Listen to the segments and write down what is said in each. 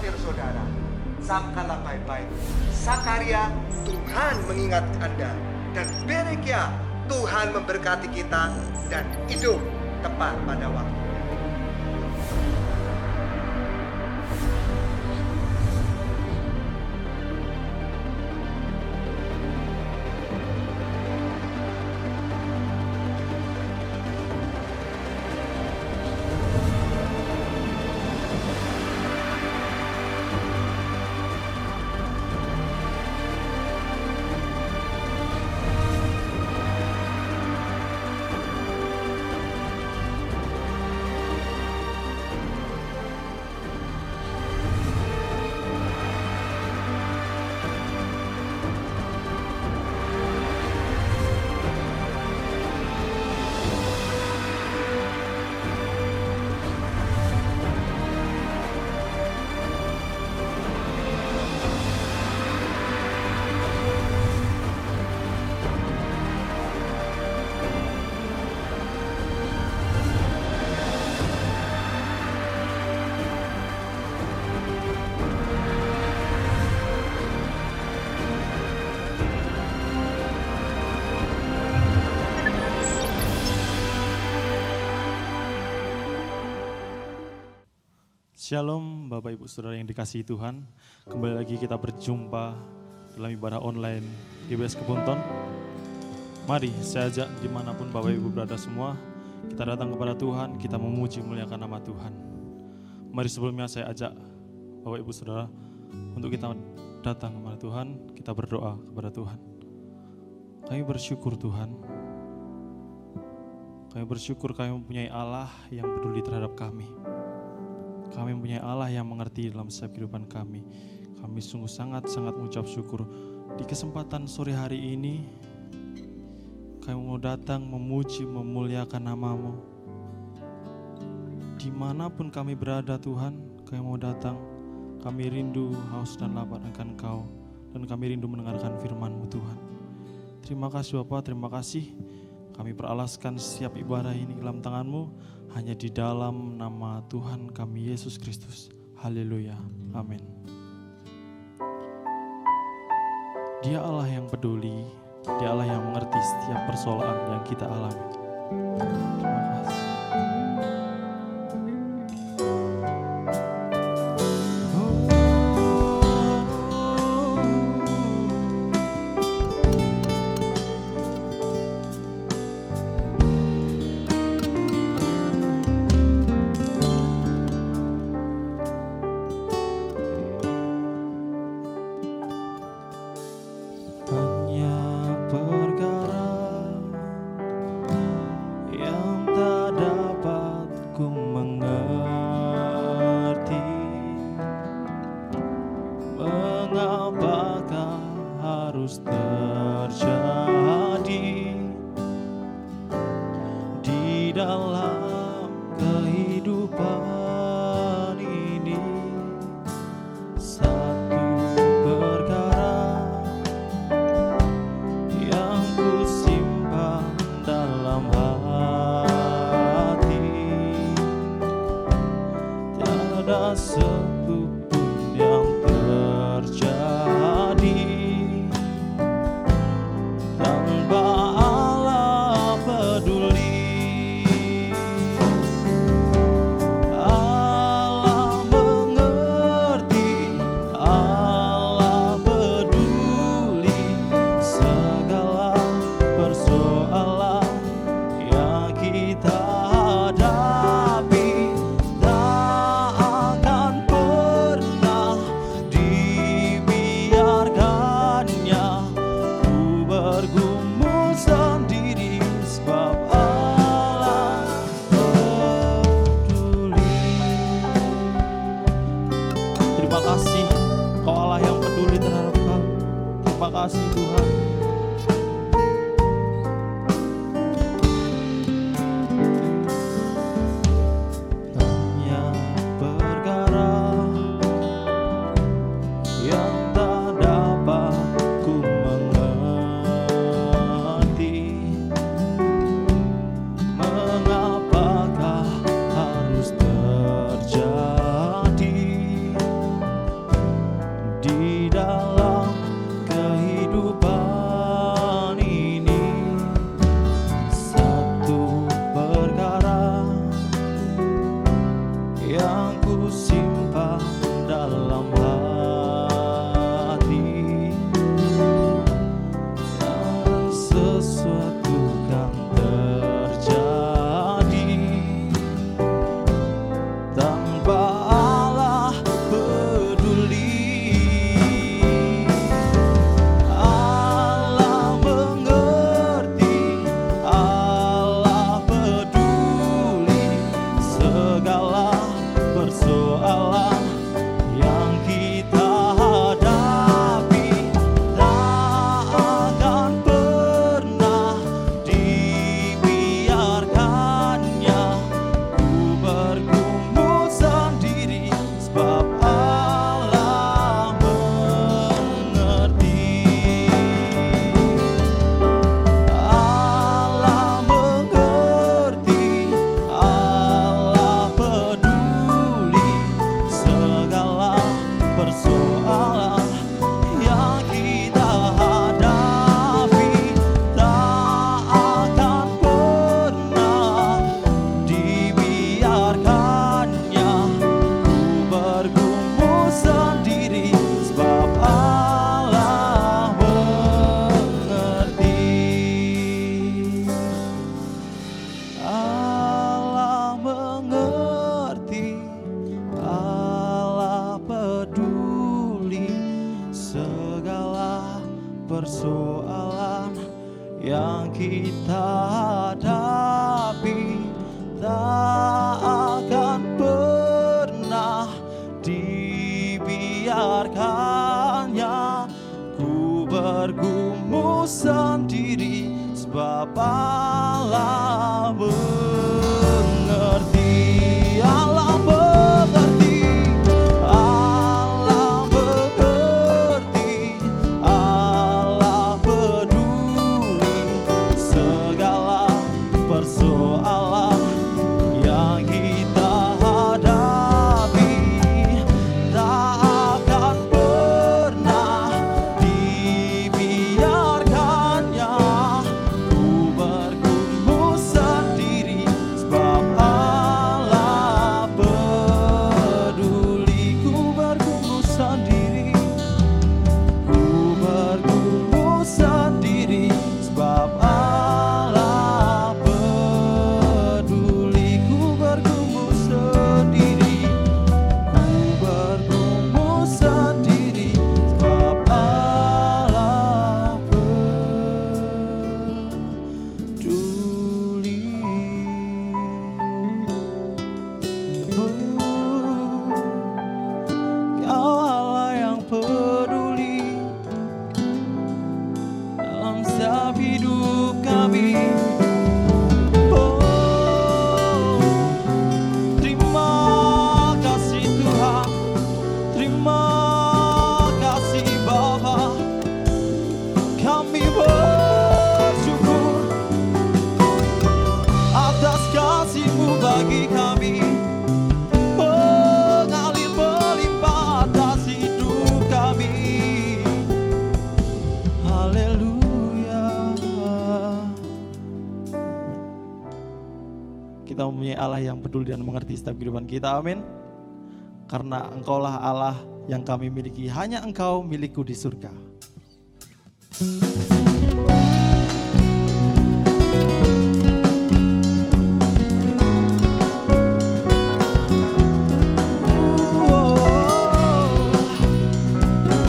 terakhir saudara, camkanlah baik-baik. Sakaria, Tuhan mengingat Anda. Dan Berekia, Tuhan memberkati kita dan hidup tepat pada waktu. Shalom Bapak Ibu Saudara yang dikasihi Tuhan. Kembali lagi kita berjumpa dalam ibadah online GBS Kebonton. Mari saya ajak dimanapun Bapak Ibu berada semua, kita datang kepada Tuhan, kita memuji muliakan nama Tuhan. Mari sebelumnya saya ajak Bapak Ibu Saudara untuk kita datang kepada Tuhan, kita berdoa kepada Tuhan. Kami bersyukur Tuhan, kami bersyukur kami mempunyai Allah yang peduli terhadap kami. Kami mempunyai Allah yang mengerti dalam setiap kehidupan kami. Kami sungguh sangat-sangat mengucap syukur. Di kesempatan sore hari ini, kami mau datang memuji, memuliakan nama-Mu. Dimanapun kami berada Tuhan, kami mau datang. Kami rindu, haus dan lapar akan Engkau. Dan kami rindu mendengarkan firman-Mu Tuhan. Terima kasih Bapak, terima kasih. Kami peralaskan setiap ibadah ini ke dalam tangan-Mu. Hanya di dalam nama Tuhan kami Yesus Kristus. Haleluya. Amin. Dia Allah yang peduli, Dia Allah yang mengerti setiap persoalan yang kita alami. Terima kasih. bergumul yang kita hadapi tak akan pernah dibiarkannya. Ku bergumul sendiri sebab Allah mengerti. Allah mengerti, Allah mengerti, Allah peduli segala persoalan yang kita hadapi tak akan pernah dibiarkannya. Ku bergumul sendiri sebab Allah peduli. Ku bergumul sendiri, ku bergumul sendiri sebab Allah peduli. Ku bergumul sendiri, ku bergumul sendiri sebab Allah peduli. Kau Allah yang peduli dalam setiap hidup kami. Oh, terima kasih Tuhan, terima kasih Bapa. Kami bersyukur atas kasih-Mu bagi kami. Mengalir melimpah atas hidup kami. Haleluya. Kita mempunyai Allah yang peduli dan mengerti setiap kehidupan kita. Amin. Karena Engkaulah Allah yang kami miliki. Hanya Engkau milikku di surga.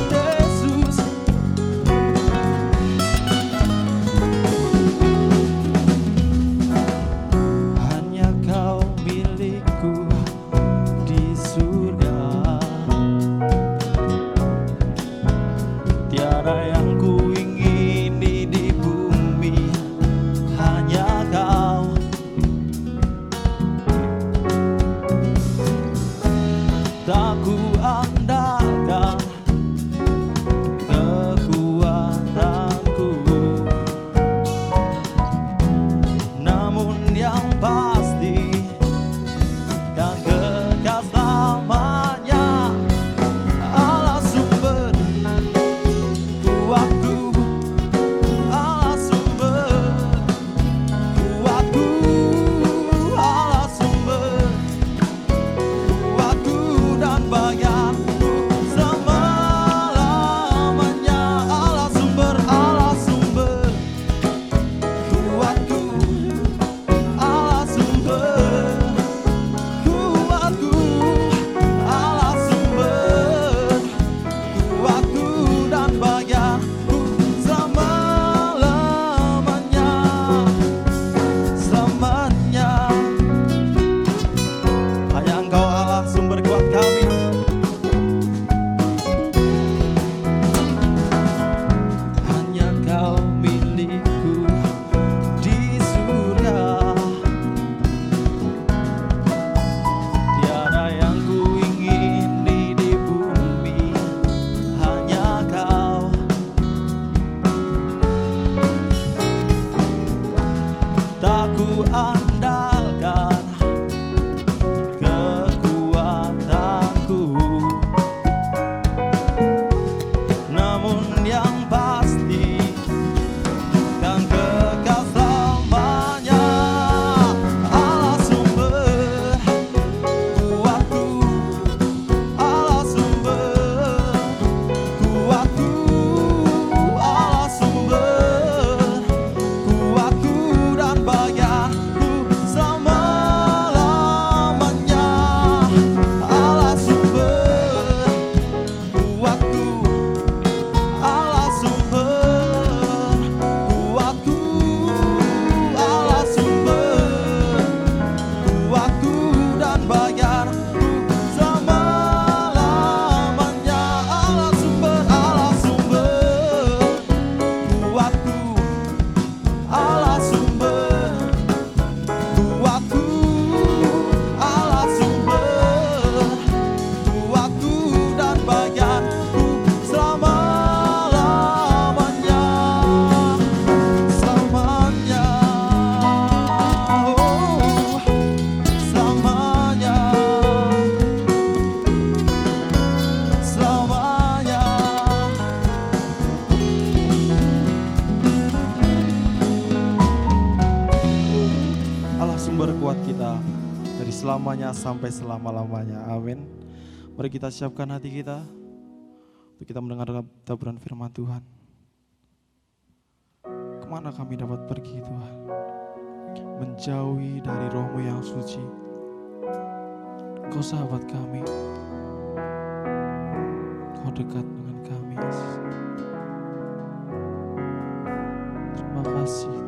Yesus, hanya Kau milikku di surga. Tiada yang ku ingini di bumi, hanya Kau. Tak ku andalkan kekuatanku, namun yang pasti kan kekal selamanya. Allah sumber kuatku, Allah sumber kuatku, Allah sumber kuatku dan bayanku selama-lamanya. Allah sumber kuatku, Allah sumber kuatku, Allah sumber kuatku dan bayanku selama-lamanya. Selamanya hanya Engkau Allah sumber kuat kami. Hanya Kau milikku di surga. Tiada yang ku ingini di bumi, hanya Kau. Tak ku andalkan kekuatanku, namun yang pasti kan kekal selamanya. Allah sumber kuatku, Allah sumber kuatku, Allah sumber kuatku dan bayanku sumber kuat kita dari selamanya sampai selama-lamanya. Amin. Mari kita siapkan hati kita untuk kita mendengar taburan firman Tuhan. Kemana kami dapat pergi Tuhan? Menjauhi dari Roh-Mu yang suci. Engkau sahabat kami. Engkau dekat dengan kami, Yesus. Terima kasih Tuhan.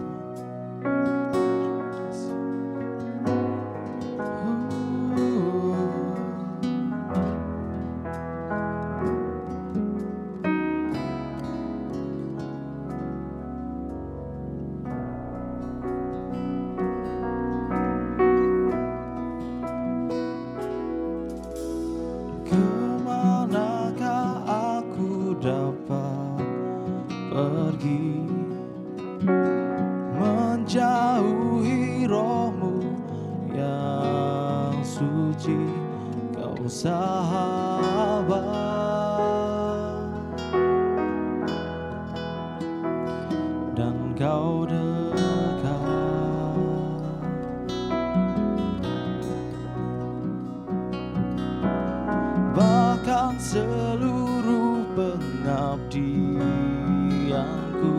Kemanakah aku dapat pergi, menjauhi Roh-Mu yang suci, Kau sahabat, dan Kau dekat. Bahkan seluruh pengabdianku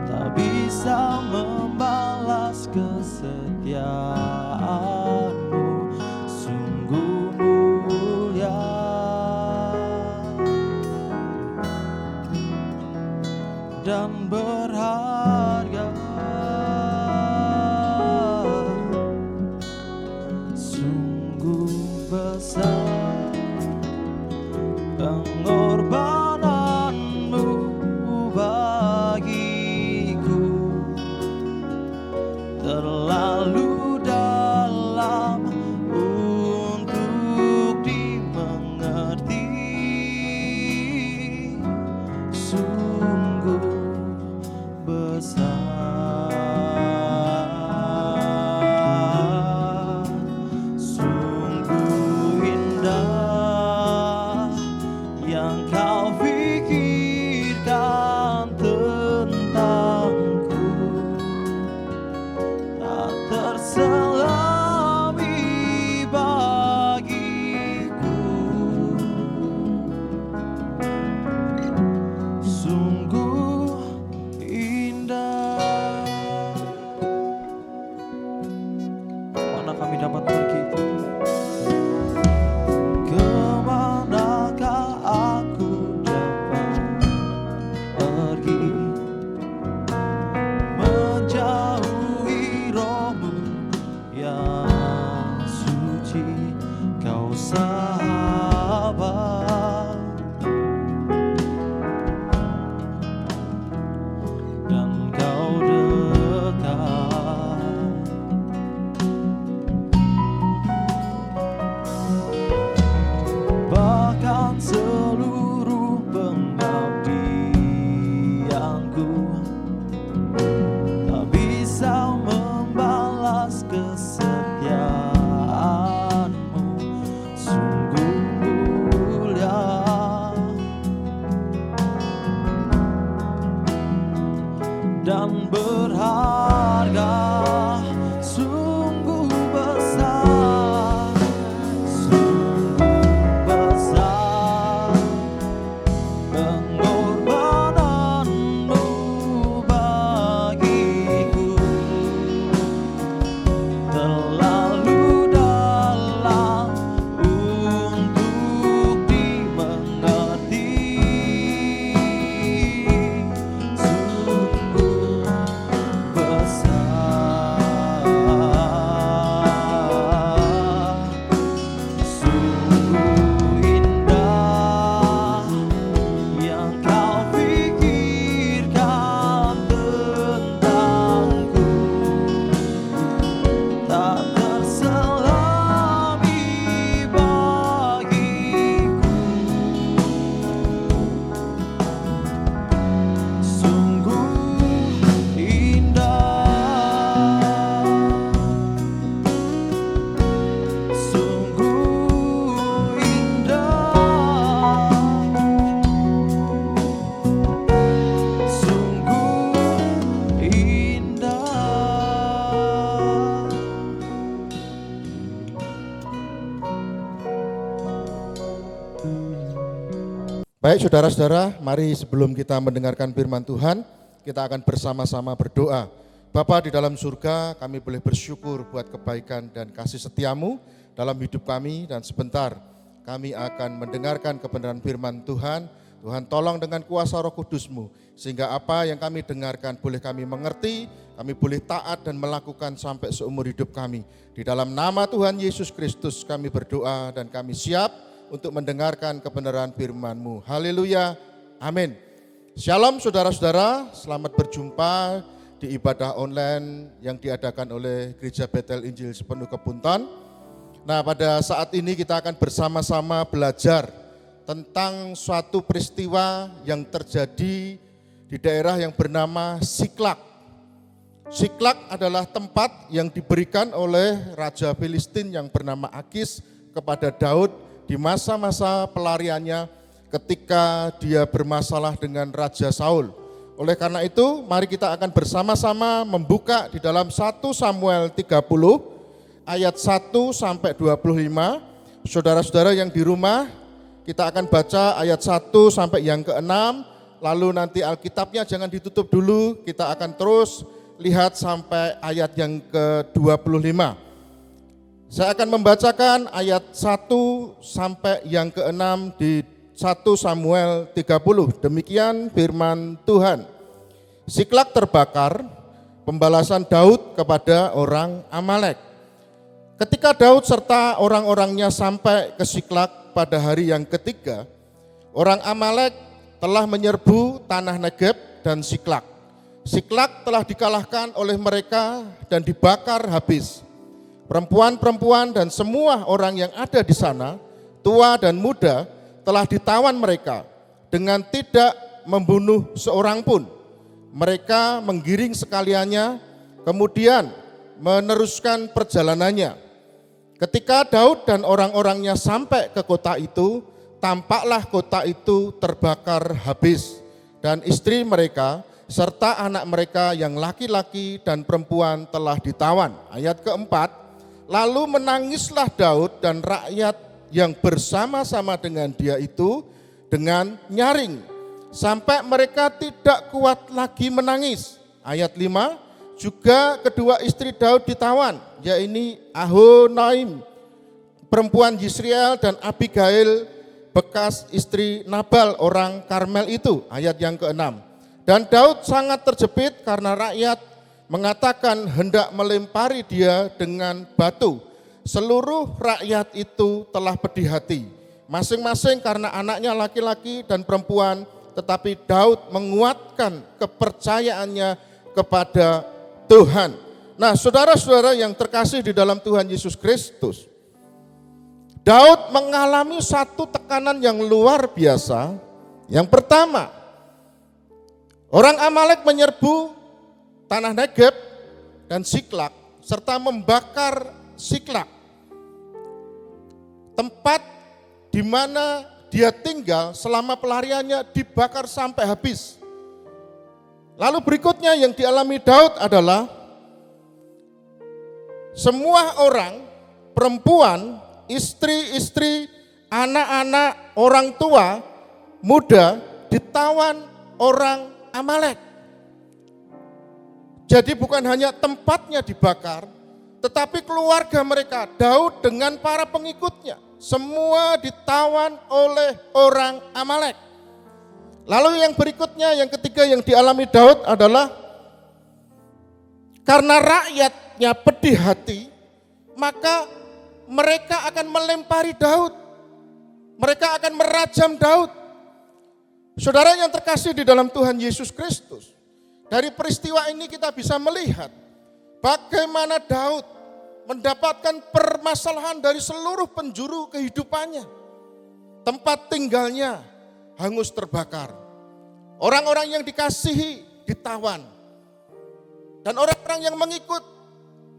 tak bisa membalas kesetiaan-Mu, sungguh mulia dan berharga, sungguh besar pengorbanan-Mu bagiku, terlalu dalam untuk dimengerti, sungguh besar, sungguh indah yang Kau pikirkan tentangku, tak terselami bagiku, sungguh indah. Baik saudara-saudara, mari sebelum kita mendengarkan firman Tuhan, kita akan bersama-sama berdoa. Bapa di dalam surga, kami boleh bersyukur buat kebaikan dan kasih setiamu dalam hidup kami, dan sebentar kami akan mendengarkan kebenaran firman Tuhan. Tuhan tolong dengan kuasa Roh Kudus-Mu, sehingga apa yang kami dengarkan boleh kami mengerti, kami boleh taat dan melakukan sampai seumur hidup kami. Di dalam nama Tuhan Yesus Kristus kami berdoa dan kami siap untuk mendengarkan kebenaran firman-Mu. Haleluya, amin. Shalom saudara-saudara, selamat berjumpa di ibadah online yang diadakan oleh Gereja Betel Injil Sepenuh Kepunton. Nah, pada saat ini kita akan bersama-sama belajar tentang suatu peristiwa yang terjadi di daerah yang bernama Siklak. Siklak adalah tempat yang diberikan oleh Raja Filistin yang bernama Akis kepada Daud di masa-masa pelariannya ketika dia bermasalah dengan Raja Saul. Oleh karena itu, mari kita akan bersama-sama membuka di dalam 1 Samuel 30 ayat 1 sampai 25. Saudara-saudara yang di rumah, kita akan baca ayat 1 sampai yang ke-6, lalu nanti Alkitabnya jangan ditutup dulu, kita akan terus lihat sampai ayat yang ke-25. Saya akan membacakan ayat 1 sampai yang ke-6 di 1 Samuel 30. Demikian firman Tuhan. Siklak terbakar, pembalasan Daud kepada orang Amalek. Ketika Daud serta orang-orangnya sampai ke Siklak pada hari yang ketiga, orang Amalek telah menyerbu tanah Negeb dan Siklak. Siklak telah dikalahkan oleh mereka dan dibakar habis. Perempuan-perempuan dan semua orang yang ada di sana, tua dan muda, telah ditawan mereka dengan tidak membunuh seorang pun. Mereka menggiring sekaliannya, kemudian meneruskan perjalanannya. Ketika Daud dan orang-orangnya sampai ke kota itu, tampaklah kota itu terbakar habis, dan istri mereka serta anak mereka yang laki-laki dan perempuan telah ditawan. Ayat keempat, lalu menangislah Daud dan rakyat yang bersama-sama dengan dia itu dengan nyaring, sampai mereka tidak kuat lagi menangis. Ayat 5, juga kedua istri Daud ditawan, yaitu Ahonaim, perempuan Yisrael, dan Abigail, bekas istri Nabal orang Karmel itu. Ayat yang ke-6. Dan Daud sangat terjepit karena rakyat mengatakan hendak melempari dia dengan batu. Seluruh rakyat itu telah pedih hati, masing-masing karena anaknya laki-laki dan perempuan, tetapi Daud menguatkan kepercayaannya kepada Tuhan. Nah, saudara-saudara yang terkasih di dalam Tuhan Yesus Kristus, Daud mengalami satu tekanan yang luar biasa. Yang pertama, orang Amalek menyerbu tanah Negeb dan Siklak serta membakar Siklak, tempat di mana dia tinggal selama pelariannya dibakar sampai habis. Lalu berikutnya yang dialami Daud adalah semua orang, perempuan, istri-istri, anak-anak, orang tua, muda ditawan orang Amalek. Jadi bukan hanya tempatnya dibakar, tetapi keluarga mereka, Daud dengan para pengikutnya, semua ditawan oleh orang Amalek. Lalu yang berikutnya, yang ketiga yang dialami Daud adalah karena rakyatnya pedih hati, maka mereka akan melempari Daud. Mereka akan merajam Daud. Saudara yang terkasih di dalam Tuhan Yesus Kristus, dari peristiwa ini kita bisa melihat bagaimana Daud mendapatkan permasalahan dari seluruh penjuru kehidupannya. Tempat tinggalnya hangus terbakar. Orang-orang yang dikasihi ditawan. Dan orang-orang yang mengikut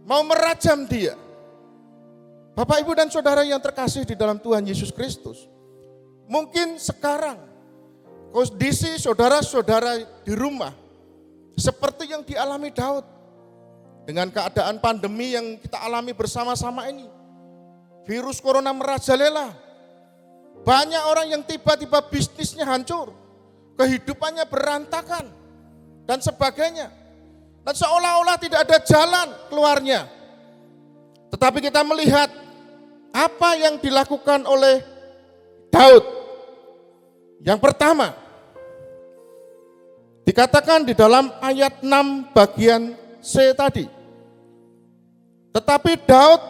mau merajam dia. Bapak, Ibu, dan saudara yang terkasih di dalam Tuhan Yesus Kristus, mungkin sekarang kondisi saudara-saudara di rumah seperti yang dialami Daud. Dengan keadaan pandemi yang kita alami bersama-sama ini. Virus corona merajalela. Banyak orang yang tiba-tiba bisnisnya hancur, kehidupannya berantakan, dan sebagainya. Dan seolah-olah tidak ada jalan keluarnya. Tetapi kita melihat apa yang dilakukan oleh Daud. Yang pertama, dikatakan di dalam ayat 6 bagian C tadi. Tetapi Daud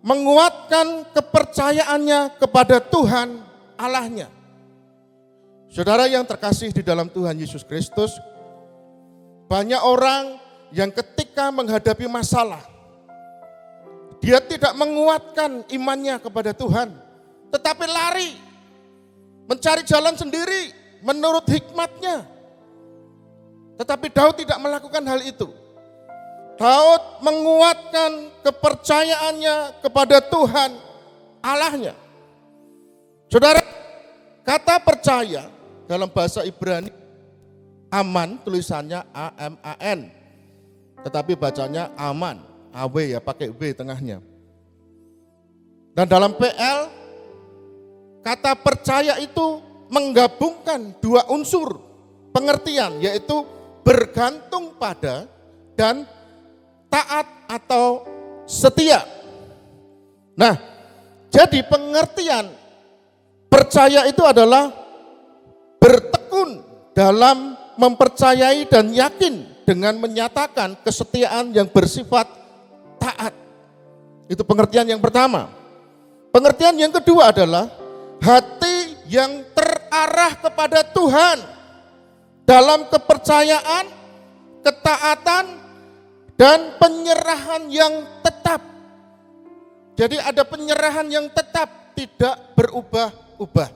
menguatkan kepercayaannya kepada Tuhan Allahnya. Saudara yang terkasih di dalam Tuhan Yesus Kristus, banyak orang yang ketika menghadapi masalah, dia tidak menguatkan imannya kepada Tuhan, tetapi lari, mencari jalan sendiri menurut hikmatnya. Tetapi Daud tidak melakukan hal itu. Daud menguatkan kepercayaannya kepada Tuhan Allahnya. Saudara, kata percaya dalam bahasa Ibrani aman, tulisannya A-M-A-N, tetapi bacanya aman, A-W ya, pakai W tengahnya. Dan dalam PL, kata percaya itu menggabungkan dua unsur pengertian, yaitu bergantung pada dan taat atau setia. Nah, jadi pengertian percaya itu adalah bertekun dalam mempercayai dan yakin dengan menyatakan kesetiaan yang bersifat taat. Itu pengertian yang pertama. Pengertian yang kedua adalah hati yang terarah kepada Tuhan dalam kepercayaan, ketaatan, dan penyerahan yang tetap. Jadi ada penyerahan yang tetap, tidak berubah-ubah.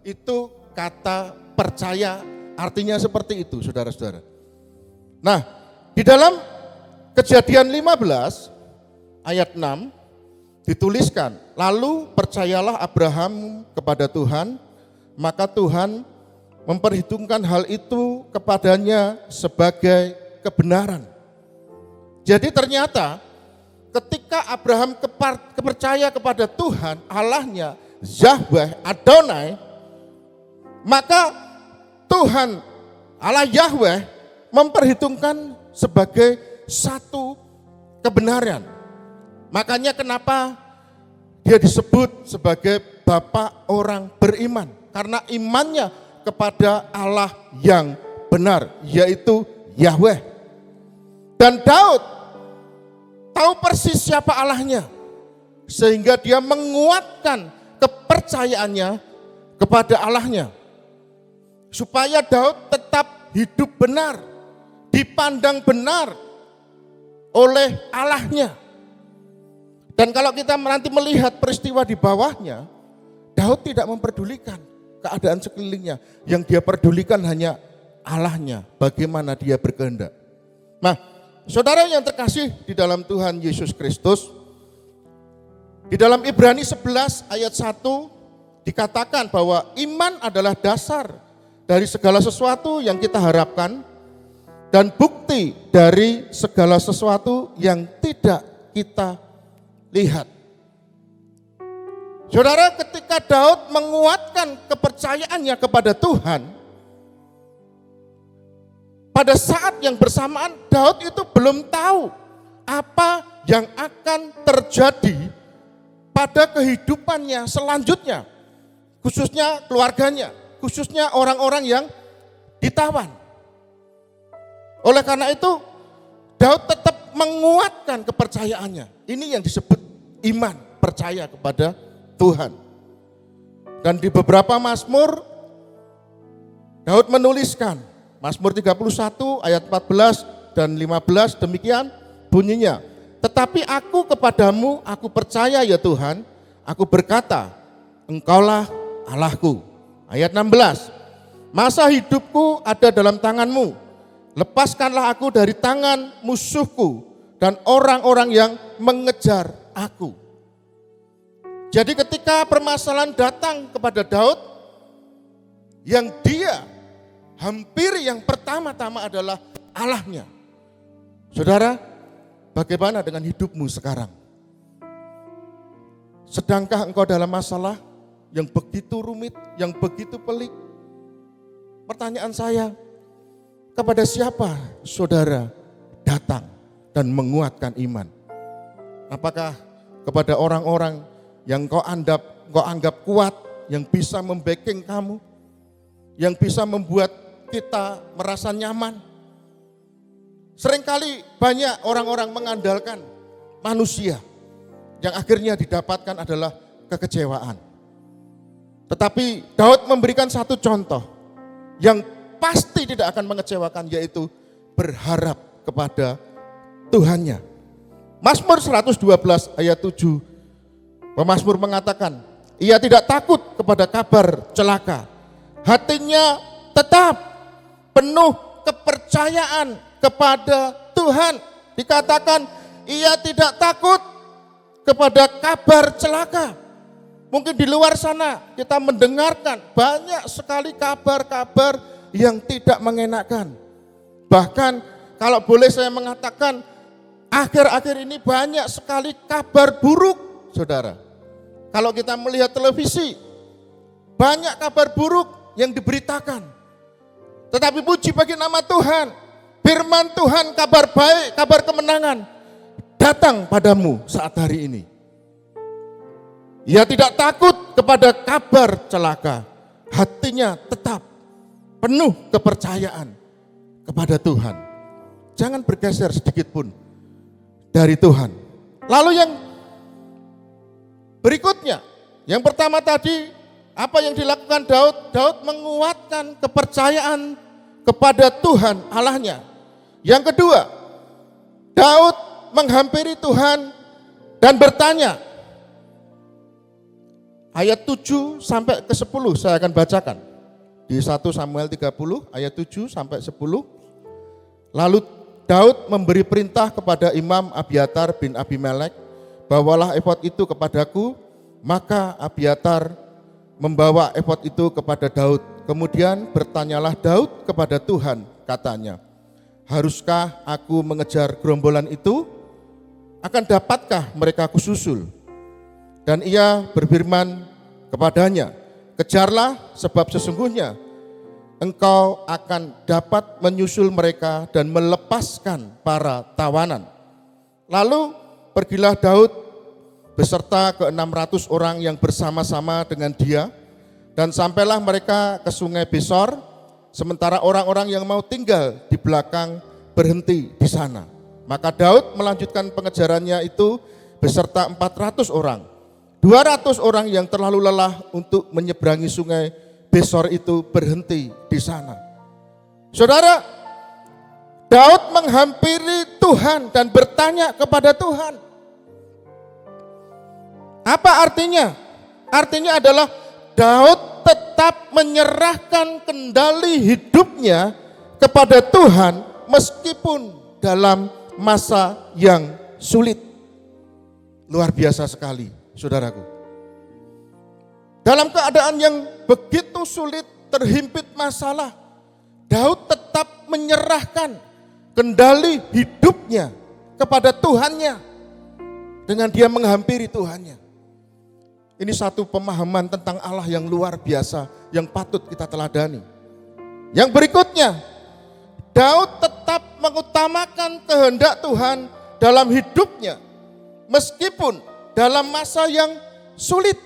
Itu kata percaya, artinya seperti itu, saudara-saudara. Nah, di dalam Kejadian 15 ayat 6 dituliskan, lalu percayalah Abraham kepada Tuhan, maka Tuhan memperhitungkan hal itu kepadanya sebagai kebenaran. Jadi ternyata ketika Abraham percaya kepada Tuhan Allahnya, Yahweh Adonai, maka Tuhan Allah Yahweh memperhitungkan sebagai satu kebenaran. Makanya kenapa dia disebut sebagai Bapa orang beriman, karena imannya kepada Allah yang benar, yaitu Yahweh. Dan Daud tahu persis siapa Allahnya, sehingga dia menguatkan kepercayaannya kepada Allahnya, supaya Daud tetap hidup benar, dipandang benar oleh Allahnya. Dan kalau kita nanti melihat peristiwa di bawahnya, Daud tidak memperdulikan keadaan sekelilingnya. Yang dia pedulikan hanya Allahnya, bagaimana dia berkehendak. Nah, saudara yang terkasih di dalam Tuhan Yesus Kristus, di dalam Ibrani 11 ayat 1 dikatakan bahwa iman adalah dasar dari segala sesuatu yang kita harapkan dan bukti dari segala sesuatu yang tidak kita lihat. Saudara, ketika Daud menguatkan kepercayaannya kepada Tuhan, pada saat yang bersamaan Daud itu belum tahu apa yang akan terjadi pada kehidupannya selanjutnya, khususnya keluarganya, khususnya orang-orang yang ditawan. Oleh karena itu Daud tetap menguatkan kepercayaannya. Ini yang disebut iman, percaya kepada Tuhan. Dan di beberapa Mazmur Daud menuliskan, Mazmur 31 ayat 14 dan 15 demikian bunyinya. Tetapi aku kepadamu, aku percaya ya Tuhan, aku berkata, Engkaulah Allahku. Ayat 16, masa hidupku ada dalam tanganmu, lepaskanlah aku dari tangan musuhku dan orang-orang yang mengejar aku. Jadi ketika permasalahan datang kepada Daud, yang dia hampir yang pertama-tama adalah Allahnya. Saudara, bagaimana dengan hidupmu sekarang? Sedangkah engkau dalam masalah? yang begitu rumit, yang begitu pelik. Pertanyaan saya, kepada siapa saudara datang dan menguatkan iman? Apakah kepada orang-orang yang kau anggap kuat, yang bisa membacking kamu, yang bisa membuat kita merasa nyaman? Seringkali banyak orang-orang mengandalkan manusia, yang akhirnya didapatkan adalah kekecewaan. Tetapi Daud memberikan satu contoh yang pasti tidak akan mengecewakan, yaitu berharap kepada Tuhannya. Mazmur 112 ayat 7, pemazmur mengatakan, ia tidak takut kepada kabar celaka, hatinya tetap penuh kepercayaan kepada Tuhan. Dikatakan ia tidak takut kepada kabar celaka. Mungkin di luar sana kita mendengarkan banyak sekali kabar-kabar yang tidak mengenakan. Bahkan kalau boleh saya mengatakan, akhir-akhir ini banyak sekali kabar buruk, saudara. Kalau kita melihat televisi, banyak kabar buruk yang diberitakan. Tetapi puji bagi nama Tuhan, firman Tuhan, kabar baik, kabar kemenangan datang padamu saat hari ini. Ia tidak takut kepada kabar celaka, hatinya tetap penuh kepercayaan kepada Tuhan. Jangan bergeser sedikit pun dari Tuhan. Lalu yang berikutnya, yang pertama tadi, apa yang dilakukan Daud? Daud menguatkan kepercayaan kepada Tuhan Allahnya. Yang kedua, Daud menghampiri Tuhan dan bertanya. Ayat 7 sampai ke 10 saya akan bacakan. Di 1 Samuel 30 ayat 7 sampai 10. Lalu Daud memberi perintah kepada Imam Abiatar bin Abimelek, bawalah efod itu kepadaku. Maka Abiatar membawa efod itu kepada Daud. Kemudian bertanyalah Daud kepada Tuhan, katanya, haruskah aku mengejar gerombolan itu? Akan dapatkah mereka kususul? Dan ia berfirman kepadanya, kejarlah, sebab sesungguhnya engkau akan dapat menyusul mereka dan melepaskan para tawanan. Lalu pergilah Daud beserta ke-600 orang yang bersama-sama dengan dia, dan sampailah mereka ke sungai Besor, sementara orang-orang yang mau tinggal di belakang berhenti di sana. Maka Daud melanjutkan pengejarannya itu beserta 400 orang. 200 orang yang terlalu lelah untuk menyeberangi sungai Besor itu berhenti di sana. Saudara, Daud menghampiri Tuhan dan bertanya kepada Tuhan. Apa artinya? Artinya adalah Daud tetap menyerahkan kendali hidupnya kepada Tuhan meskipun dalam masa yang sulit. Luar biasa sekali, saudaraku. Dalam keadaan yang begitu sulit, terhimpit masalah, Daud tetap menyerahkan kendali hidupnya kepada Tuhannya dengan dia menghampiri Tuhannya. Ini satu pemahaman tentang Allah yang luar biasa yang patut kita teladani. Yang berikutnya, Daud tetap mengutamakan kehendak Tuhan dalam hidupnya meskipun dalam masa yang sulit.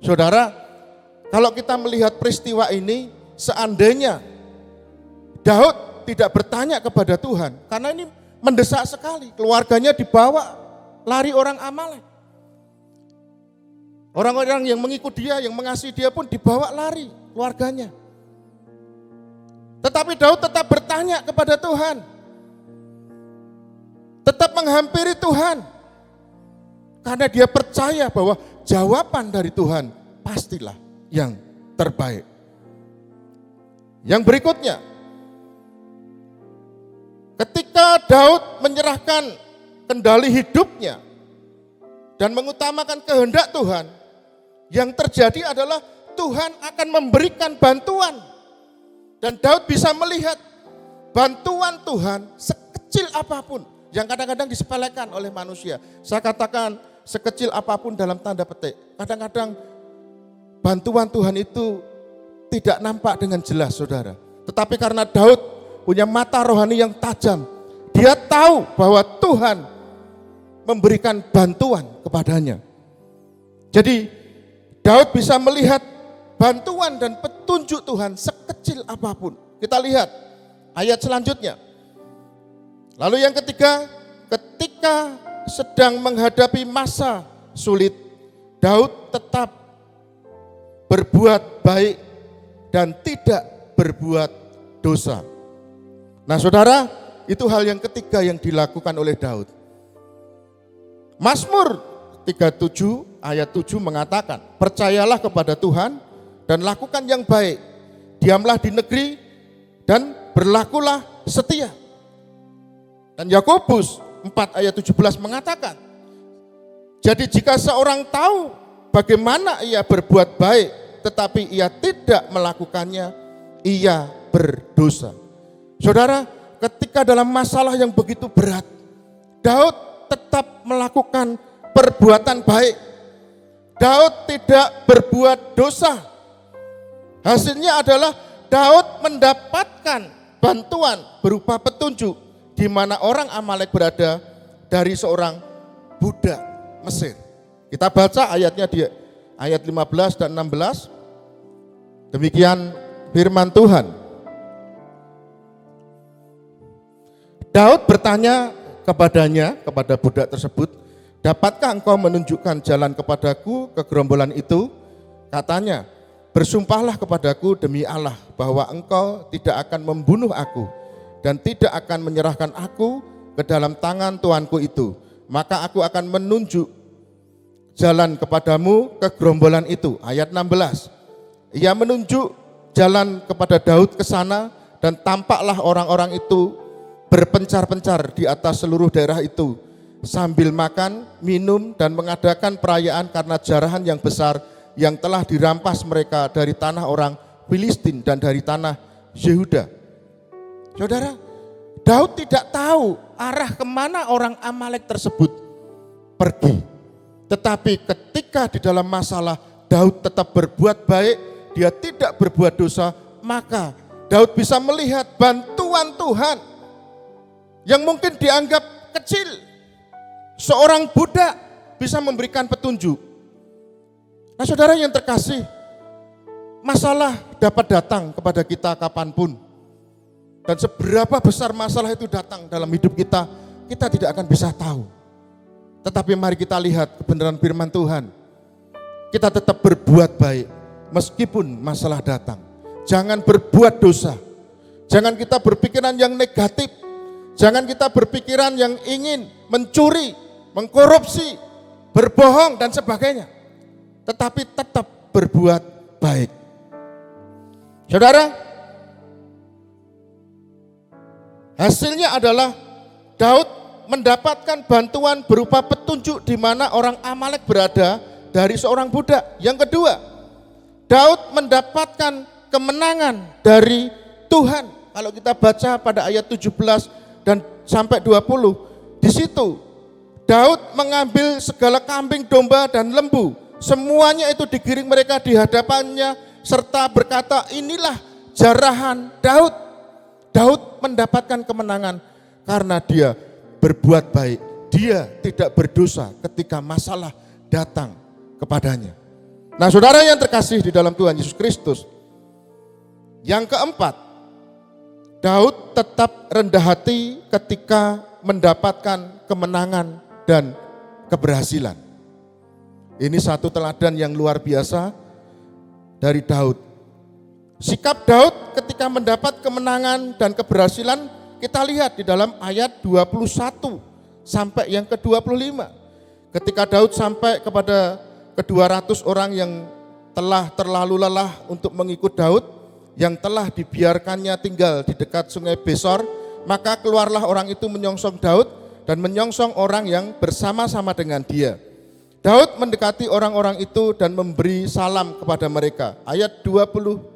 Saudara, kalau kita melihat peristiwa ini, seandainya Daud tidak bertanya kepada Tuhan, karena ini mendesak sekali, keluarganya dibawa lari orang Amalek. Orang-orang yang mengikut dia, yang mengasihi dia pun dibawa lari keluarganya. Tetapi Daud tetap bertanya kepada Tuhan, tetap menghampiri Tuhan, karena dia percaya bahwa jawaban dari Tuhan pastilah yang terbaik. Yang berikutnya, ketika Daud menyerahkan kendali hidupnya dan mengutamakan kehendak Tuhan, yang terjadi adalah Tuhan akan memberikan bantuan. Dan Daud bisa melihat bantuan Tuhan sekecil apapun yang kadang-kadang disepelekan oleh manusia. Saya katakan sekecil apapun dalam tanda petik. Kadang-kadang bantuan Tuhan itu tidak nampak dengan jelas, saudara. Tetapi karena Daud punya mata rohani yang tajam, dia tahu bahwa Tuhan memberikan bantuan kepadanya. Jadi Daud bisa melihat bantuan dan petunjuk Tuhan sekecil apapun. Kita lihat ayat selanjutnya. Lalu yang ketiga, ketika sedang menghadapi masa sulit, Daud tetap berbuat baik dan tidak berbuat dosa. Nah saudara, itu hal yang ketiga yang dilakukan oleh Daud. Mazmur 37 ayat 7 mengatakan, percayalah kepada Tuhan dan lakukan yang baik, diamlah di negeri dan berlakulah setia. Dan Yakobus 4 ayat 17 mengatakan, jadi jika seorang tahu bagaimana ia berbuat baik, tetapi ia tidak melakukannya, ia berdosa. Saudara, ketika dalam masalah yang begitu berat, Daud tetap melakukan perbuatan baik. Daud tidak berbuat dosa. Hasilnya adalah Daud mendapatkan bantuan berupa petunjuk di mana orang Amalek berada dari seorang budak Mesir. Kita baca ayatnya di ayat 15 dan 16. Demikian firman Tuhan. Daud bertanya kepadanya, kepada budak tersebut, dapatkah engkau menunjukkan jalan kepadaku ke gerombolan itu? Katanya, bersumpahlah kepadaku demi Allah bahwa engkau tidak akan membunuh aku dan tidak akan menyerahkan aku ke dalam tangan tuanku itu. Maka aku akan menunjuk jalan kepadamu ke gerombolan itu. Ayat 16. Ia menunjuk jalan kepada Daud ke sana dan tampaklah orang-orang itu berpencar-pencar di atas seluruh daerah itu sambil makan, minum dan mengadakan perayaan karena jarahan yang besar yang telah dirampas mereka dari tanah orang Filistin dan dari tanah Yehuda. Saudara, Daud tidak tahu arah kemana orang Amalek tersebut pergi. Tetapi ketika di dalam masalah Daud tetap berbuat baik, dia tidak berbuat dosa, maka Daud bisa melihat bantuan Tuhan yang mungkin dianggap kecil. Seorang budak bisa memberikan petunjuk. Nah saudara yang terkasih, masalah dapat datang kepada kita kapanpun. Dan seberapa besar masalah itu datang dalam hidup kita, kita tidak akan bisa tahu. Tetapi mari kita lihat kebenaran firman Tuhan. Kita tetap berbuat baik meskipun masalah datang. Jangan berbuat dosa. Jangan kita berpikiran yang negatif. Jangan kita berpikiran yang ingin mencuri, mengkorupsi, berbohong dan sebagainya. Tetapi tetap berbuat baik. Saudara, hasilnya adalah Daud mendapatkan bantuan berupa petunjuk di mana orang Amalek berada dari seorang budak. Yang kedua, Daud mendapatkan kemenangan dari Tuhan. Kalau kita baca pada ayat 17 dan sampai 20, di situ Daud mengambil segala kambing, domba dan lembu. Semuanya itu digiring mereka di hadapannya serta berkata, inilah jarahan Daud. Daud mendapatkan kemenangan karena dia berbuat baik. Dia tidak berdosa ketika masalah datang kepadanya. Nah saudara yang terkasih di dalam Tuhan Yesus Kristus, yang keempat, Daud tetap rendah hati ketika mendapatkan kemenangan dan keberhasilan. Ini satu teladan yang luar biasa dari Daud. Sikap Daud ketika mendapat kemenangan dan keberhasilan kita lihat di dalam ayat 21 sampai yang ke-25. Ketika Daud sampai kepada ke-200 orang yang telah terlalu lelah untuk mengikut Daud, yang telah dibiarkannya tinggal di dekat sungai Besor, maka keluarlah orang itu menyongsong Daud dan menyongsong orang yang bersama-sama dengan dia. Daud mendekati orang-orang itu dan memberi salam kepada mereka. Ayat 22.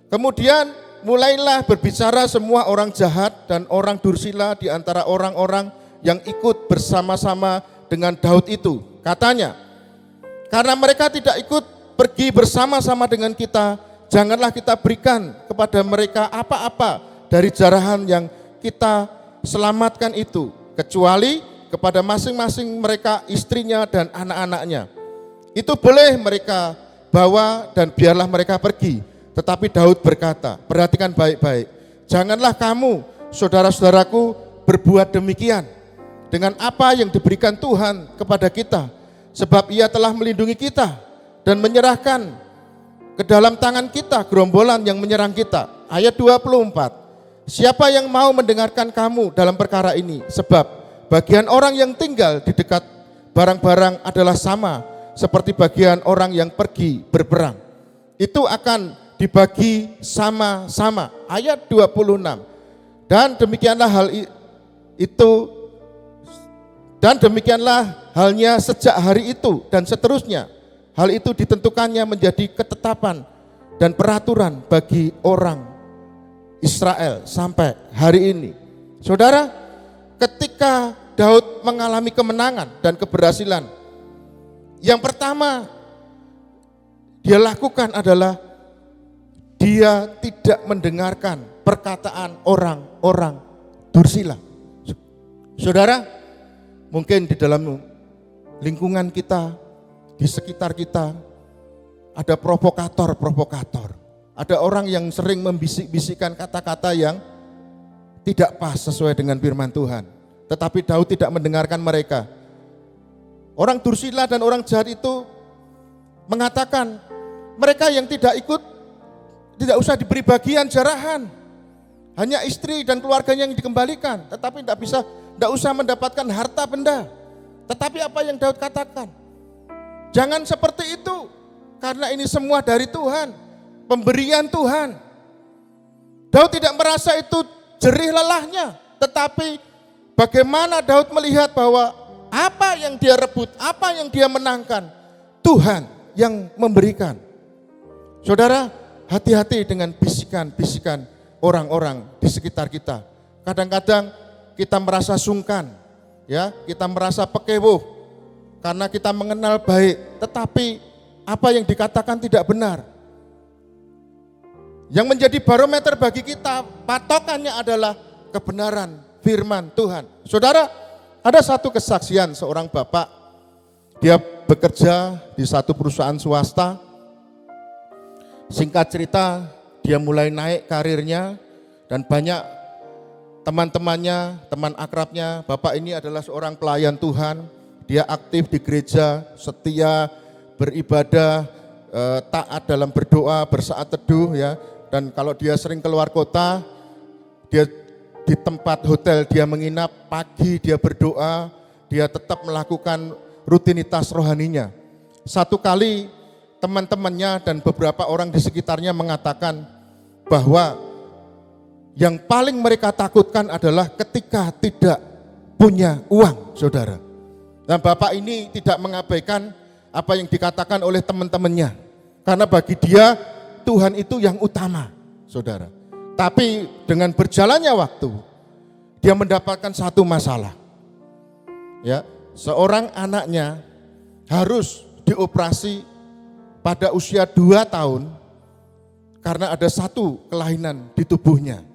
Kemudian mulailah berbicara semua orang jahat dan orang dursila di antara orang-orang yang ikut bersama-sama dengan Daud itu. Katanya, karena mereka tidak ikut pergi bersama-sama dengan kita, janganlah kita berikan kepada mereka apa-apa dari jarahan yang kita selamatkan itu, kecuali kepada masing-masing mereka, istrinya dan anak-anaknya. Itu boleh mereka bawa dan biarlah mereka pergi. Tetapi Daud berkata, perhatikan baik-baik, janganlah kamu, saudara-saudaraku, berbuat demikian dengan apa yang diberikan Tuhan kepada kita, sebab Ia telah melindungi kita dan menyerahkan ke dalam tangan kita gerombolan yang menyerang kita. Ayat 24, siapa yang mau mendengarkan kamu dalam perkara ini, sebab bagian orang yang tinggal di dekat barang-barang adalah sama seperti bagian orang yang pergi berperang. Itu akan dibagi sama-sama. Ayat 26. Dan demikianlah halnya sejak hari itu dan seterusnya. Hal itu ditentukannya menjadi ketetapan dan peraturan bagi orang Israel sampai hari ini. Saudara, ketika Daud mengalami kemenangan dan keberhasilan, yang pertama dia lakukan adalah dia tidak mendengarkan perkataan orang-orang dursila. Saudara, mungkin di dalam lingkungan kita, di sekitar kita, ada provokator-provokator. Ada orang yang sering membisik-bisikkan kata-kata yang tidak pas sesuai dengan firman Tuhan. Tetapi Daud tidak mendengarkan mereka. Orang dursila dan orang jahat itu mengatakan, mereka yang tidak ikut tidak usah diberi bagian jarahan. Hanya istri dan keluarganya yang dikembalikan, tetapi tidak usah mendapatkan harta benda. Tetapi apa yang Daud katakan? Jangan seperti itu, karena ini semua dari Tuhan, pemberian Tuhan. Daud tidak merasa itu jerih lelahnya, tetapi bagaimana Daud melihat bahwa apa yang dia rebut, apa yang dia menangkan, Tuhan yang memberikan. Saudara, hati-hati dengan bisikan-bisikan orang-orang di sekitar kita. Kadang-kadang kita merasa sungkan, ya, kita merasa pekewuh karena kita mengenal baik, tetapi apa yang dikatakan tidak benar. Yang menjadi barometer bagi kita, patokannya adalah kebenaran firman Tuhan. Saudara, ada satu kesaksian seorang bapak, dia bekerja di satu perusahaan swasta. Singkat cerita, dia mulai naik karirnya dan banyak teman-temannya, teman akrabnya. Bapak ini adalah seorang pelayan Tuhan, dia aktif di gereja, setia, beribadah, taat dalam berdoa, bersaat teduh, ya. Dan kalau dia sering keluar kota, dia di tempat hotel dia menginap, pagi dia berdoa, dia tetap melakukan rutinitas rohaninya. Satu kali teman-temannya dan beberapa orang di sekitarnya mengatakan bahwa yang paling mereka takutkan adalah ketika tidak punya uang, saudara. Dan bapak ini tidak mengabaikan apa yang dikatakan oleh teman-temannya, karena bagi dia Tuhan itu yang utama, saudara. Tapi dengan berjalannya waktu, dia mendapatkan satu masalah. Ya, seorang anaknya harus dioperasi pada usia 2 tahun karena ada satu kelainan di tubuhnya.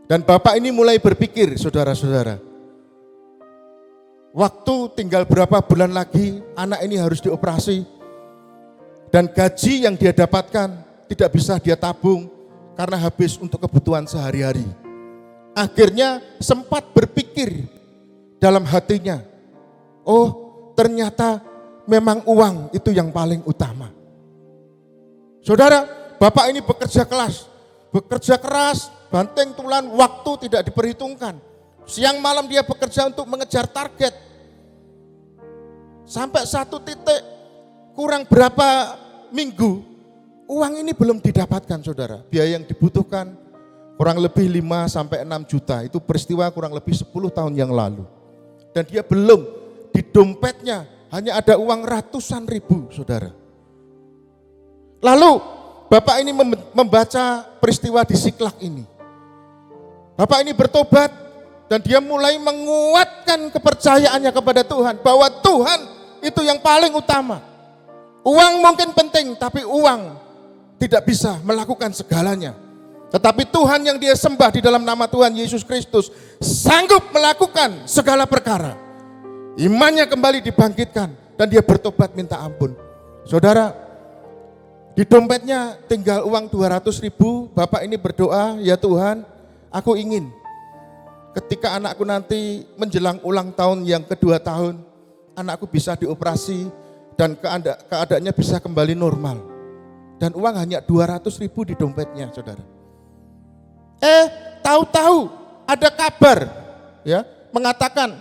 Dan bapak ini mulai berpikir, saudara-saudara, waktu tinggal berapa bulan lagi anak ini harus dioperasi, dan gaji yang dia dapatkan tidak bisa dia tabung karena habis untuk kebutuhan sehari-hari. Akhirnya sempat berpikir dalam hatinya, oh ternyata memang uang itu yang paling utama. Saudara, bapak ini bekerja keras, banting tulang, waktu tidak diperhitungkan. Siang malam dia bekerja untuk mengejar target. Sampai satu titik, kurang berapa minggu, uang ini belum didapatkan, saudara. Biaya yang dibutuhkan kurang lebih 5-6 juta. Itu peristiwa kurang lebih 10 tahun yang lalu. Dan dia belum, di dompetnya hanya ada uang ratusan ribu, saudara. Lalu bapak ini membaca peristiwa di Siklak ini. Bapak ini bertobat dan dia mulai menguatkan kepercayaannya kepada Tuhan, bahwa Tuhan itu yang paling utama. Uang mungkin penting, tapi uang tidak bisa melakukan segalanya. Tetapi Tuhan yang dia sembah di dalam nama Tuhan Yesus Kristus sanggup melakukan segala perkara. Imannya kembali dibangkitkan dan dia bertobat minta ampun. Saudara, di dompetnya tinggal uang 200.000. Bapak ini berdoa, ya Tuhan, aku ingin ketika anakku nanti menjelang ulang tahun yang kedua tahun, anakku bisa dioperasi dan keadaannya bisa kembali normal. Dan uang hanya 200.000 di dompetnya, saudara. Tahu-tahu ada kabar, ya, mengatakan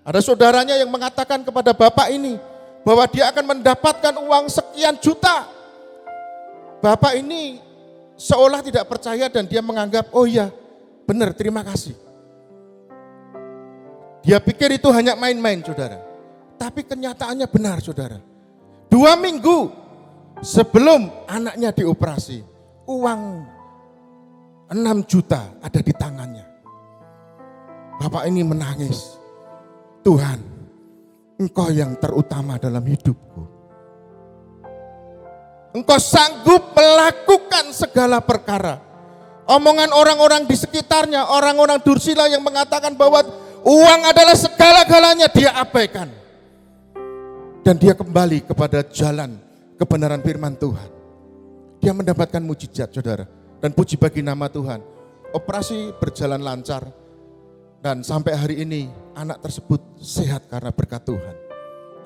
ada saudaranya yang mengatakan kepada bapak ini bahwa dia akan mendapatkan uang sekian juta. Bapak ini seolah tidak percaya dan dia menganggap, oh iya, benar, terima kasih. Dia pikir itu hanya main-main, saudara. Tapi kenyataannya benar, saudara. 2 minggu sebelum anaknya dioperasi, uang 6 juta ada di tangannya. Bapak ini menangis. Tuhan, Engkau yang terutama dalam hidupku. Engkau sanggup melakukan segala perkara. Omongan orang-orang di sekitarnya, orang-orang dursila yang mengatakan bahwa uang adalah segala-galanya, dia abaikan. Dan dia kembali kepada jalan kebenaran firman Tuhan. Dia mendapatkan mujizat, saudara. Dan puji bagi nama Tuhan, operasi berjalan lancar. Dan sampai hari ini anak tersebut sehat karena berkat Tuhan.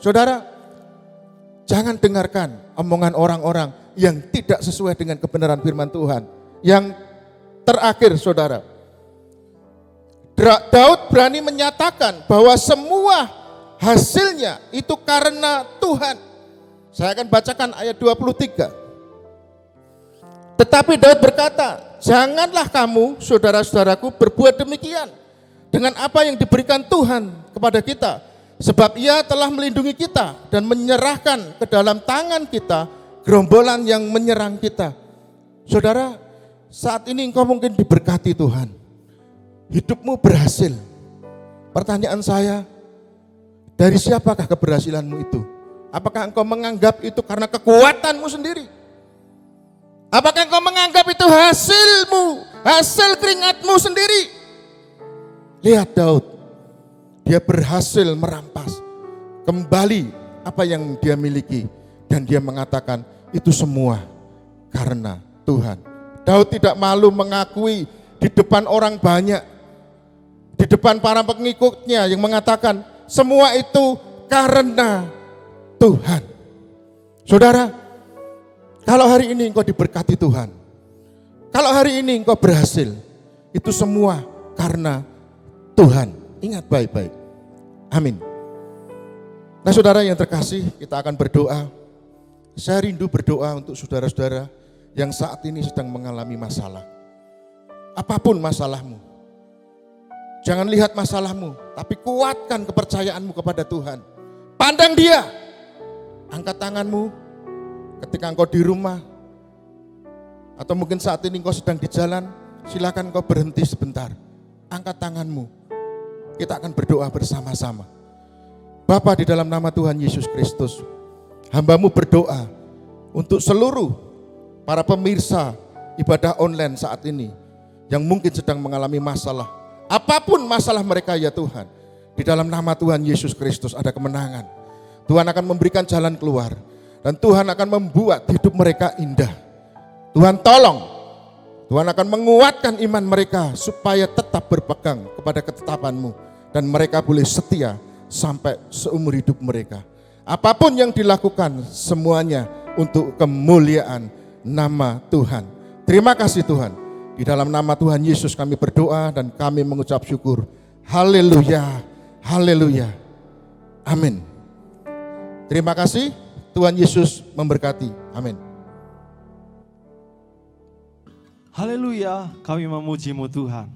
Saudara, jangan dengarkan omongan orang-orang yang tidak sesuai dengan kebenaran firman Tuhan. Yang terakhir, saudara, Daud berani menyatakan bahwa semua hasilnya itu karena Tuhan. Saya akan bacakan ayat 23. Tetapi Daud berkata, janganlah kamu, saudara-saudaraku, berbuat demikian dengan apa yang diberikan Tuhan kepada kita. Sebab ia telah melindungi kita dan menyerahkan ke dalam tangan kita gerombolan yang menyerang kita. Saudara, saat ini engkau mungkin diberkati Tuhan. Hidupmu berhasil. Pertanyaan saya, dari siapakah keberhasilanmu itu? Apakah engkau menganggap itu karena kekuatanmu sendiri? Apakah engkau menganggap itu hasilmu, hasil keringatmu sendiri? Lihat Daud, dia berhasil merampas kembali apa yang dia miliki. Dan dia mengatakan itu semua karena Tuhan. Daud tidak malu mengakui di depan orang banyak, di depan para pengikutnya yang mengatakan semua itu karena Tuhan. Saudara, kalau hari ini engkau diberkati Tuhan, kalau hari ini engkau berhasil, itu semua karena Tuhan. Ingat baik-baik. Amin. Nah saudara yang terkasih, kita akan berdoa. Saya rindu berdoa untuk saudara-saudara yang saat ini sedang mengalami masalah. Apapun masalahmu, jangan lihat masalahmu, tapi kuatkan kepercayaanmu kepada Tuhan. Pandang Dia. Angkat tanganmu. Ketika engkau di rumah, atau mungkin saat ini engkau sedang di jalan, silakan engkau berhenti sebentar. Angkat tanganmu. Kita akan berdoa bersama-sama. Bapa, di dalam nama Tuhan Yesus Kristus, hamba-Mu berdoa untuk seluruh para pemirsa ibadah online saat ini yang mungkin sedang mengalami masalah. Apapun masalah mereka ya Tuhan, di dalam nama Tuhan Yesus Kristus ada kemenangan. Tuhan akan memberikan jalan keluar. Dan Tuhan akan membuat hidup mereka indah. Tuhan tolong. Tuhan akan menguatkan iman mereka supaya tetap berpegang kepada ketetapan-Mu. Dan mereka boleh setia sampai seumur hidup mereka. Apapun yang dilakukan semuanya untuk kemuliaan nama Tuhan. Terima kasih Tuhan. Di dalam nama Tuhan Yesus kami berdoa dan kami mengucap syukur. Haleluya. Haleluya. Amin. Terima kasih. Tuhan Yesus memberkati. Amin. Haleluya, kami memuji-Mu Tuhan.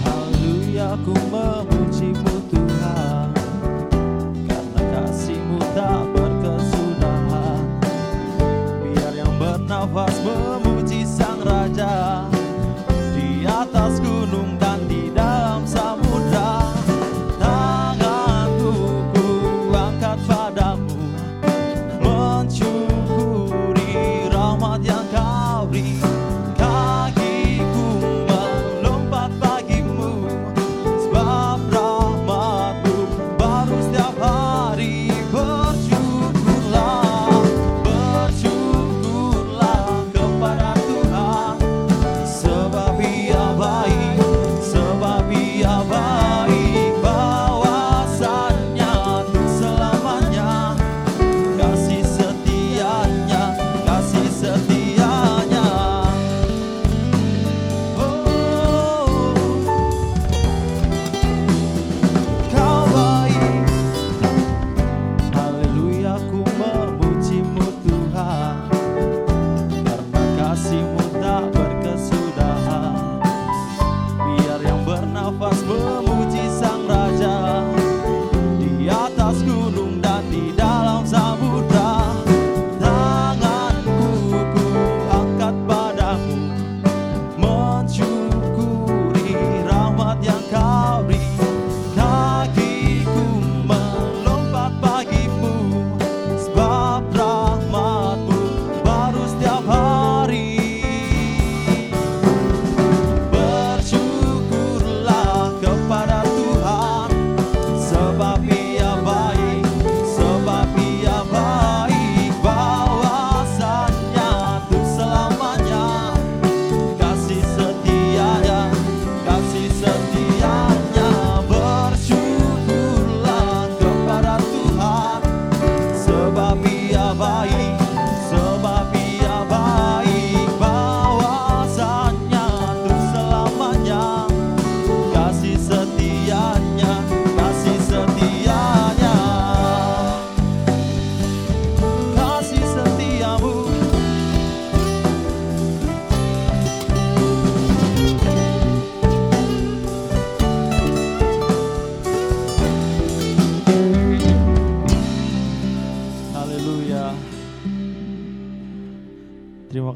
Haleluya, ku memuji-Mu Tuhan.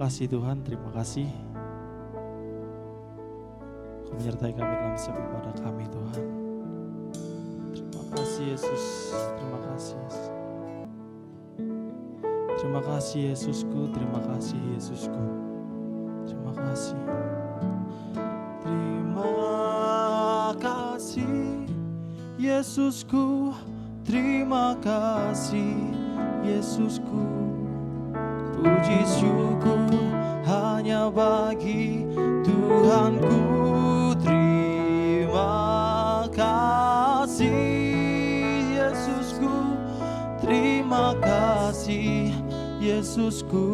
kasih Tuhan, terima kasih. Kau menyertai kami dalam setiap ibadah kami Tuhan. Terima kasih Yesus, terima kasih Yesus. Terima kasih Yesusku, terima kasih Yesusku. Terima kasih. Terima kasih Yesusku, terima kasih Yesusku. Puji syukur hanya bagi Tuhanku. Terima kasih Yesusku, terima kasih Yesusku.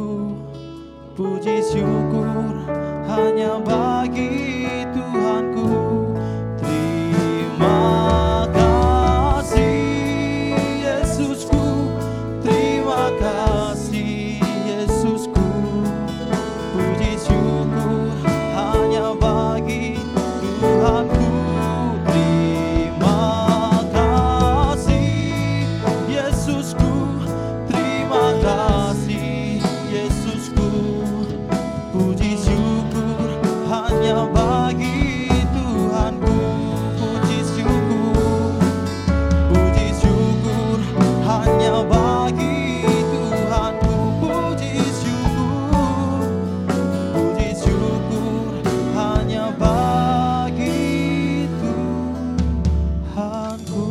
Puji syukur hanya bagi Tuhanku. Terima kasih Yesusku, terima kasih Yesusku. Puji syukur hanya bagi Tuhanku. Terima kasih Yesusku, terima kasih Yesusku. Puji syukur hanya bagi Tuhanku. Puji syukur hanya bagi Tuhanku. Puji syukur hanya bagi Tuhanku.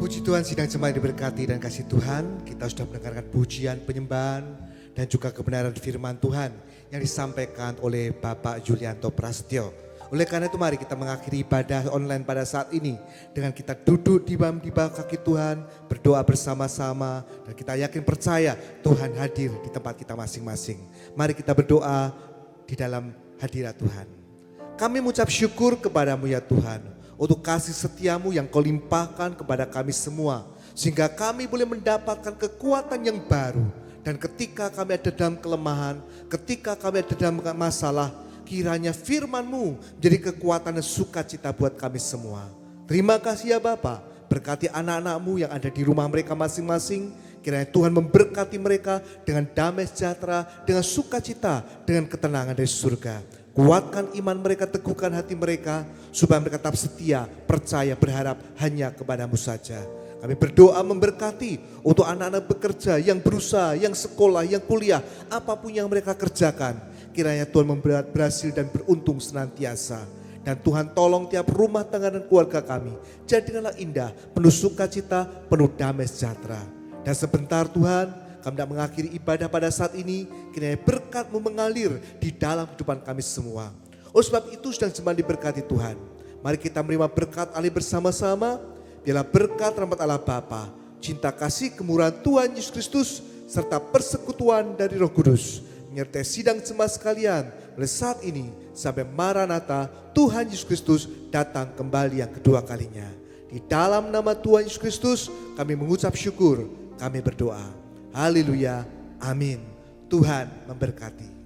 Puji Tuhan, sidang jemaat diberkati dan kasih Tuhan. Kita sudah mendengarkan pujian, penyembahan, dan juga kebenaran firman Tuhan yang disampaikan oleh Bapak Julianto Prasetyo. Oleh karena itu mari kita mengakhiri ibadah online pada saat ini dengan kita duduk di bawah kaki Tuhan, berdoa bersama-sama, dan kita yakin percaya Tuhan hadir di tempat kita masing-masing. Mari kita berdoa di dalam hadirat Tuhan. Kami mengucap syukur kepadamu ya Tuhan, untuk kasih setiamu yang kau limpahkan kepada kami semua. Sehingga kami boleh mendapatkan kekuatan yang baru. Dan ketika kami ada dalam kelemahan, ketika kami ada dalam masalah, kiranya firman-Mu menjadi kekuatan dan sukacita buat kami semua. Terima kasih ya Bapa, berkati anak-anak-Mu yang ada di rumah mereka masing-masing. Kiranya Tuhan memberkati mereka dengan damai sejahtera, dengan sukacita, dengan ketenangan dari surga. Kuatkan iman mereka, teguhkan hati mereka, supaya mereka tetap setia, percaya, berharap hanya kepadamu saja. Kami berdoa memberkati untuk anak-anak bekerja, yang berusaha, yang sekolah, yang kuliah, apapun yang mereka kerjakan. Kiranya Tuhan membuat berhasil dan beruntung senantiasa. Dan Tuhan tolong tiap rumah tangga dan keluarga kami. Jadikanlah indah, penuh sukacita, penuh damai sejahtera. Dan sebentar Tuhan, kami hendak mengakhiri ibadah pada saat ini. Kiranya berkat-Mu mengalir di dalam kehidupan kami semua. Oleh sebab itu sedang jemaat diberkati Tuhan. Mari kita menerima berkat alih bersama-sama. Biarlah berkat rahmat Allah Bapa, cinta kasih kemurahan Tuhan Yesus Kristus, serta persekutuan dari Roh Kudus menyertai sidang jemaat sekalian mulai saat ini sampai Maranatha Tuhan Yesus Kristus datang kembali yang kedua kalinya. Di dalam nama Tuhan Yesus Kristus kami mengucap syukur, kami berdoa. Haleluya, amin. Tuhan memberkati.